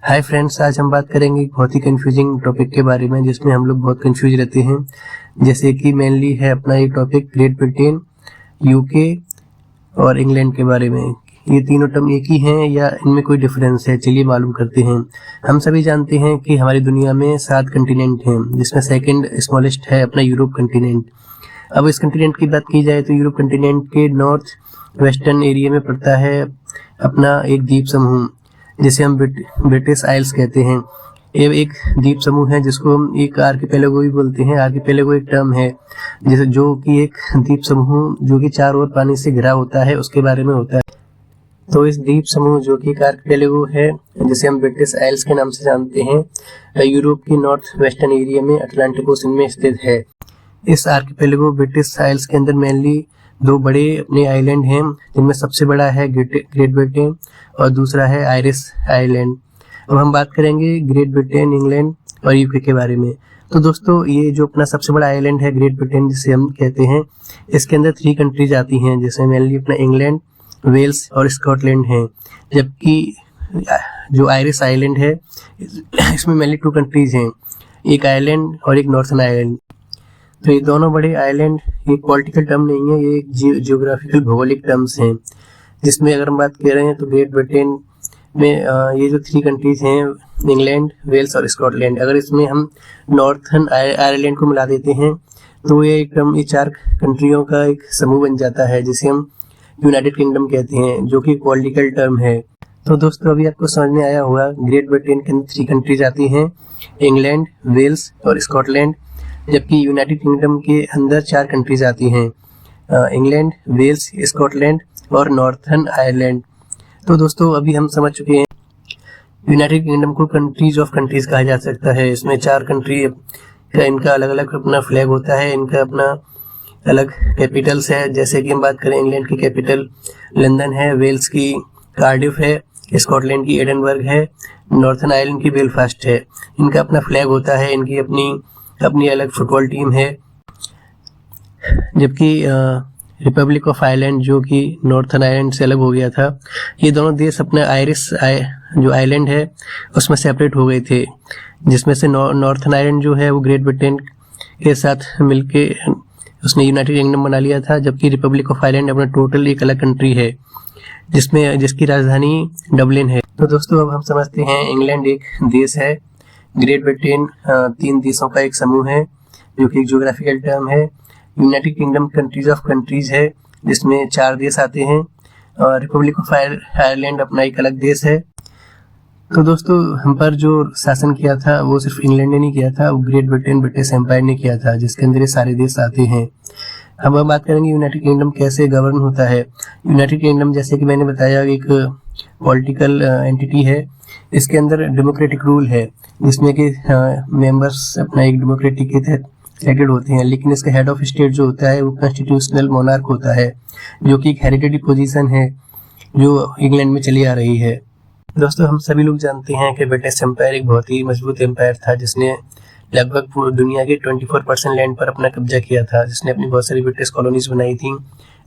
Hi friends, आज हम बात करेंगे एक बहुत ही कंफ्यूजिंग टॉपिक के बारे में जिसमें हम लोग बहुत कंफ्यूज रहते हैं। जैसे कि मेनली है अपना ये टॉपिक ग्रेट ब्रिटेन, यूके और इंग्लैंड के बारे में। ये तीनों टर्म एक ही हैं या इनमें कोई डिफरेंस है? चलिए मालूम करते हैं। हम सभी जानते हैं कि हमारी दुनिया में 7 कंटिनेंट हैं, जिसमें सेकंड स्मॉलेस्ट है अपना यूरोप कंटिनेंट। अब इस कंटिनेंट की बात की जाए तो यूरोप कंटिनेंट के नॉर्थ वेस्टर्न एरिया में पड़ता है अपना एक द्वीप समूह, जिसे हम ब्रिटिश आइल्स कहते हैं। ये एक द्वीप समूह है जिसको हम एक आर्किपेलागो भी बोलते हैं। आर्किपेलागो एक टर्म है जैसे जो कि एक द्वीप समूह जो कि चारों ओर पानी से घिरा होता है उसके बारे में होता है। तो इस द्वीप समूह जो कि एक आर्किपेलागो है जिसे हम ब्रिटिश आइल्स के नाम से जानते हैं, यूरोप के नॉर्थ वेस्टर्न एरिया में अटलांटिक ओशन में स्थित है। इस आर्किपेलागो ब्रिटिश आइल्स के अंदर मेनली 2 बड़े अपने आइलैंड हैं, जिनमें सबसे बड़ा है ग्रेट ब्रिटेन और दूसरा है आयरिश आइलैंड। अब हम बात करेंगे ग्रेट ब्रिटेन, इंग्लैंड और यूके के बारे में। तो दोस्तों, ये जो अपना सबसे बड़ा आइलैंड है ग्रेट ब्रिटेन जिसे हम कहते हैं, इसके अंदर 3 कंट्रीज आती हैं, जैसे मेनली अपना इंग्लैंड, वेल्स और स्कॉटलैंड है। जबकि जो आयरिश आइलैंड है इसमें मेनली 2 कंट्रीज हैं, एक आइलैंड और एक नॉर्थन आइलैंड। तो ये दोनों बड़े आइलैंड ये पॉलिटिकल टर्म नहीं है, ये जियोग्राफिकल भौगोलिक टर्म्स हैं। जिसमें अगर हम बात कर रहे हैं तो ग्रेट ब्रिटेन में ये जो 3 कंट्रीज हैं, इंग्लैंड, वेल्स और स्कॉटलैंड, अगर इसमें हम नॉर्थन आयरलैंड को मिला देते हैं तो ये 4 कंट्रियों का एक समूह बन जाता है जिसे हम यूनाइटेड किंगडम कहते हैं, जो कि पॉलिटिकल टर्म है। तो दोस्तों, अभी आपको समझ में आया होगा, ग्रेट ब्रिटेन के अंदर 3 कंट्रीज आती हैं, इंग्लैंड, वेल्स और स्कॉटलैंड। जबकि यूनाइटेड किंगडम के अंदर 4 कंट्रीज आती हैं, इंग्लैंड, वेल्स, स्कॉटलैंड और नॉर्थन आयरलैंड। तो दोस्तों, अभी हम समझ चुके हैं यूनाइटेड किंगडम को कंट्रीज ऑफ कंट्रीज कहा जा सकता है। इसमें 4 कंट्री का इनका अलग अलग अपना फ्लैग होता है, इनका अपना अलग कैपिटल्स है। जैसे कि हम बात करें, इंग्लैंड की कैपिटल लंदन है, वेल्स की कार्डिफ है, स्कॉटलैंड की एडनबर्ग है, नॉर्थन आयरलैंड की बेलफास्ट है। इनका अपना फ्लैग होता है, इनकी अपनी अलग फुटबॉल टीम है। जबकि रिपब्लिक ऑफ आयरलैंड जो कि नॉर्थन आयरलैंड से अलग हो गया था, ये दोनों देश अपने जो आइलैंड है उसमें सेपरेट हो गए थे, जिसमें से नॉर्थन आयरलैंड जो है वो ग्रेट ब्रिटेन के साथ मिलके उसने यूनाइटेड किंगडम बना लिया था। जबकि रिपब्लिक ऑफ आयरलैंड अपना टोटल एक अलग कंट्री है जिसकी राजधानी डबलिन है। तो दोस्तों, अब हम समझते हैं इंग्लैंड एक देश है, ग्रेट ब्रिटेन 3 देशों का एक समूह है जो कि एक ज्योग्राफिकल टर्म है। United kingdom countries of countries है जिसमें 4 देश आते हैं, और रिपब्लिक ऑफ आयरलैंड अपना एक अलग देश है। तो दोस्तों, हम पर जो शासन किया था वो सिर्फ इंग्लैंड ने नहीं किया था, वो ग्रेट ब्रिटेन ब्रिटिश एम्पायर ने किया था, जिसके अंदर ये सारे देश आते हैं। अब हम बात करेंगे यूनाइटेड किंगडम कैसे गवर्न होता है। यूनाइटेड किंगडम, जैसे कि मैंने बताया, एक पॉलिटिकल एंटिटी है। इसके अंदर डेमोक्रेटिक रूल है जिसमें कि मेंबर्स अपना एक डेमोक्रेटिक के तहत इलेक्टेड होते हैं। लेकिन इसका हेड ऑफ स्टेट जो होता है वो कॉन्स्टिट्यूशनल मोनार्क होता है, जो कि एक हेरिडेटरी पोजीशन है जो इंग्लैंड में चली आ रही है। दोस्तों, हम सभी लोग जानते हैं कि ब्रिटिश एम्पायर एक बहुत ही मजबूत एम्पायर था, जिसने लगभग पूरी दुनिया के 24% लैंड पर अपना कब्जा किया था, जिसने अपनी बहुत सारी ब्रिटिश कॉलोनीज बनाई थी।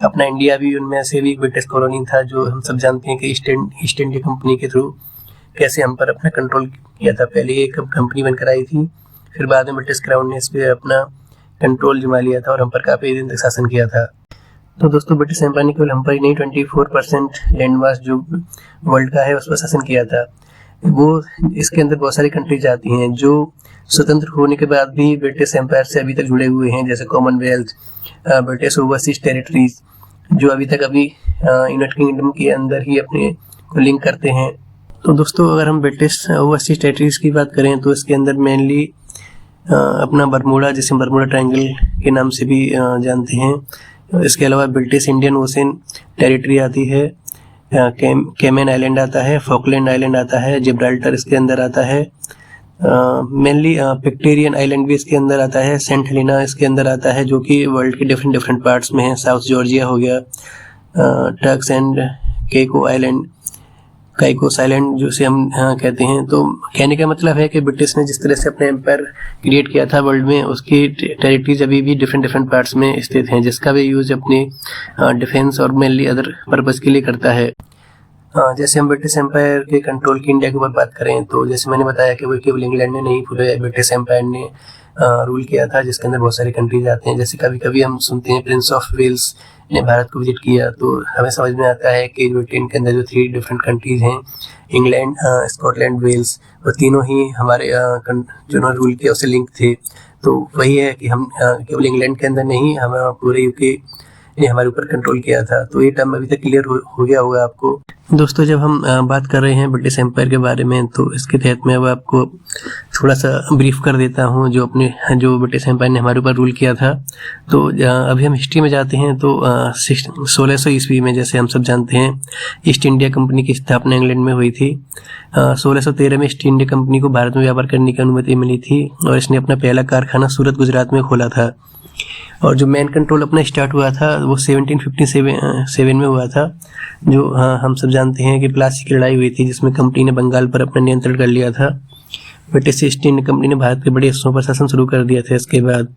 अपना इंडिया भी उनमें से भी एक ब्रिटिश कॉलोनी था, जो हम सब जानते हैं कि ईस्ट इंडिया कंपनी के थ्रू कैसे हम पर अपना कंट्रोल किया था। पहले एक कंपनी बनकर आई थी, फिर बाद में ब्रिटिश क्राउन ने इस पर अपना कंट्रोल जमा लिया था और हम पर काफ़ी दिन तक शासन किया था। तो दोस्तों, ब्रिटिश एम्पायर ने केवल हम पर ही नहीं 24% लैंड मास जो वर्ल्ड का है उस पर शासन किया था। वो इसके अंदर बहुत सारी कंट्रीज आती हैं जो स्वतंत्र होने के बाद भी ब्रिटिश एम्पायर से अभी तक जुड़े हुए हैं, जैसे कॉमनवेल्थ, ब्रिटिश ओवरसीज टेरिटरीज, जो अभी तक यूनाइटेड किंगडम के अंदर ही अपने को लिंक करते हैं। तो दोस्तों, अगर हम ब्रिटिश ओवरसीज टेरिटरीज की बात करें तो इसके अंदर मेनली अपना बरमूडा, जिसे बरमूडा ट्रायंगल के नाम से भी जानते हैं। इसके अलावा ब्रिटिश इंडियन ओशन टेरिटरी आती है, कैमन आइलैंड आता है, फॉकलैंड आइलैंड आता है, जिब्राल्टर इसके अंदर आता है, मेनली पिक्टेरियन आइलैंड भी इसके अंदर आता है, सेंट हेलेना इसके अंदर आता है, जो कि वर्ल्ड के डिफरेंट पार्ट्स में है। साउथ जॉर्जिया हो गया, टर्क्स एंड काइकोस आइलैंड जिसे हम कहते हैं। तो कहने का मतलब है कि ब्रिटिश ने जिस तरह से अपने एम्पायर क्रिएट किया था वर्ल्ड में, उसकी टेरिटरीज अभी भी डिफरेंट पार्ट्स में स्थित हैं, जिसका भी यूज अपने डिफेंस और मेनली अदर पर्पस के लिए करता है। जैसे हम ब्रिटिश एम्पायर के कंट्रोल की इंडिया के ऊपर बात करें तो जैसे मैंने बताया कि वो केवल इंग्लैंड ने नहीं, पूरे ब्रिटिश एम्पायर ने रूल किया था, जिसके अंदर बहुत सारी कंट्रीज आते हैं। जैसे कभी कभी हम सुनते हैं प्रिंस ऑफ वेल्स ने भारत को विजिट किया, तो हमें समझ में आता है कि ब्रिटेन के अंदर जो 3 डिफरेंट कंट्रीज हैं, इंग्लैंड, स्कॉटलैंड, वेल्स, वो तीनों ही हमारे जो रूल किया उससे लिंक थे। तो वही है कि हम केवल इंग्लैंड के अंदर नहीं, हम पूरे यूके ने हमारे ऊपर कंट्रोल किया था। तो ये टर्म अभी तक क्लियर हो गया होगा आपको। दोस्तों, जब हम बात कर रहे हैं ब्रिटिश एम्पायर के बारे में, तो इसके तहत मैं अब आपको थोड़ा सा ब्रीफ कर देता हूँ जो ब्रिटिश एम्पायर ने हमारे ऊपर रूल किया था। तो अभी हम हिस्ट्री में जाते हैं तो 1600 ईस्वी में, जैसे हम सब जानते हैं, ईस्ट इंडिया कंपनी की स्थापना इंग्लैंड में हुई थी। 1613 में ईस्ट इंडिया कंपनी को भारत में व्यापार करने की अनुमति मिली थी और इसने अपना पहला कारखाना सूरत, गुजरात में खोला था। और जो मैन कंट्रोल अपना स्टार्ट हुआ था वो 1757 में हुआ था। जो हम सब जानते हैं कि प्लासी की लड़ाई हुई थी, जिसमें कंपनी ने बंगाल पर अपना नियंत्रण कर लिया था। ब्रिटिश ईस्ट इंडिया कंपनी ने भारत के बड़े हिस्सों पर शासन शुरू कर दिया था इसके बाद।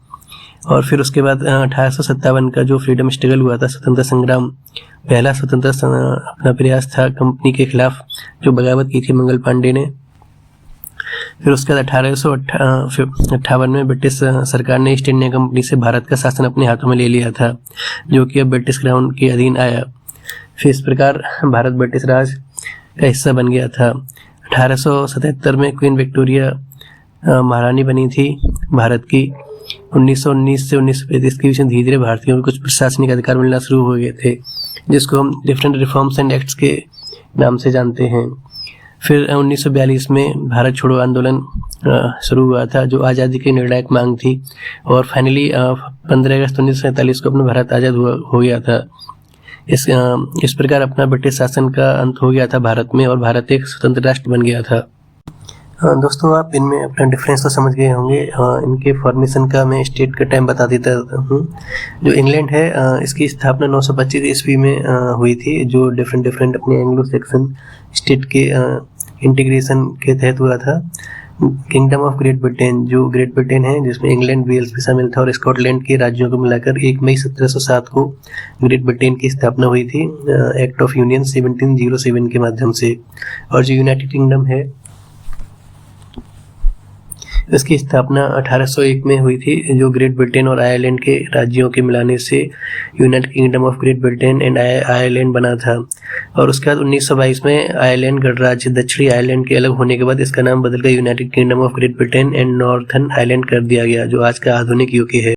और फिर उसके बाद 1857 का जो फ्रीडम स्ट्रगल हुआ था, स्वतंत्रता संग्राम, पहला स्वतंत्रता अपना प्रयास था कंपनी के खिलाफ, जो बगावत की थी मंगल पांडे ने। फिर उसके बाद 1858 में ब्रिटिश सरकार ने ईस्ट इंडिया कंपनी से भारत का शासन अपने हाथों में ले लिया था, जो कि अब ब्रिटिश क्राउन के अधीन आया। फिर इस प्रकार भारत ब्रिटिश राज का हिस्सा बन गया था। 1877 में क्वीन विक्टोरिया महारानी बनी थी भारत की। 1919 से 1935 के बीच में धीरे धीरे भारतीयों को कुछ प्रशासनिक अधिकार मिलना शुरू हो गए थे, जिसको हम डिफरेंट रिफॉर्म्स एंड एक्ट्स के नाम से जानते हैं। फिर 1942 में भारत छोड़ो आंदोलन शुरू हुआ था, जो आज़ादी की निर्णायक मांग थी। और फाइनली 15 अगस्त 1947 को अपना भारत आज़ाद हो गया था। इस प्रकार अपना ब्रिटिश शासन का अंत हो गया था भारत में, और भारत एक स्वतंत्र राष्ट्र बन गया था। दोस्तों, आप इनमें अपना डिफरेंस तो समझ गए होंगे। इनके फॉर्मेशन का मैं स्टेट का टाइम बता देता हूँ। जो इंग्लैंड है, इसकी स्थापना 925 ईस्वी में हुई थी, जो डिफरेंट अपने एंग्लो सैक्सन स्टेट के इंटीग्रेशन के तहत हुआ था। किंगडम ऑफ ग्रेट ब्रिटेन, जो ग्रेट ब्रिटेन है, जिसमें इंग्लैंड, वेल्स भी शामिल था, और स्कॉटलैंड के राज्यों को मिलाकर 1 मई 1707 को ग्रेट ब्रिटेन की स्थापना हुई थी एक्ट ऑफ यूनियन 1707 के माध्यम से। और जो यूनाइटेड किंगडम है, इसकी स्थापना 1801 में हुई थी, जो ग्रेट ब्रिटेन और आयरलैंड के राज्यों के मिलाने से United kingdom of great Britain and Ireland बना था। और उसके बाद 1922 में आयरलैंड गणराज्य दक्षिणी आयरलैंड के अलग होने के बाद इसका नाम बदलकर United kingdom of great Britain and Northern Ireland कर दिया गया, जो आज का आधुनिक यूके है।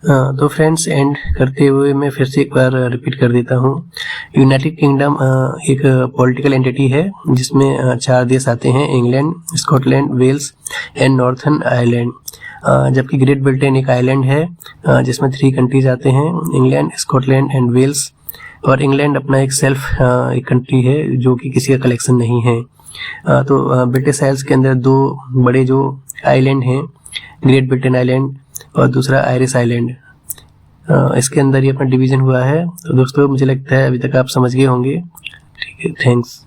तो फ्रेंड्स, एंड करते हुए मैं फिर से एक बार रिपीट कर देता हूँ। यूनाइटेड किंगडम एक पॉलिटिकल एंटिटी है, जिसमें 4 देश आते हैं, England, Scotland, Wales and Northern Ireland. जबकि ग्रेट ब्रिटेन एक आइलैंड है, जिसमें 3 कंट्रीज आते हैं, इंग्लैंड, स्कॉटलैंड एंड वेल्स। और इंग्लैंड अपना एक कंट्री है, जो कि किसी का कलेक्शन नहीं है। तो ब्रिटिश आइल्स के अंदर 2 बड़े जो आइलैंड हैं, ग्रेट ब्रिटेन आइलैंड और दूसरा आयरिश आइलैंड, इसके अंदर ही अपना डिवीजन हुआ है। तो दोस्तों, मुझे लगता है अभी तक आप समझ गए होंगे। ठीक है, थैंक्स।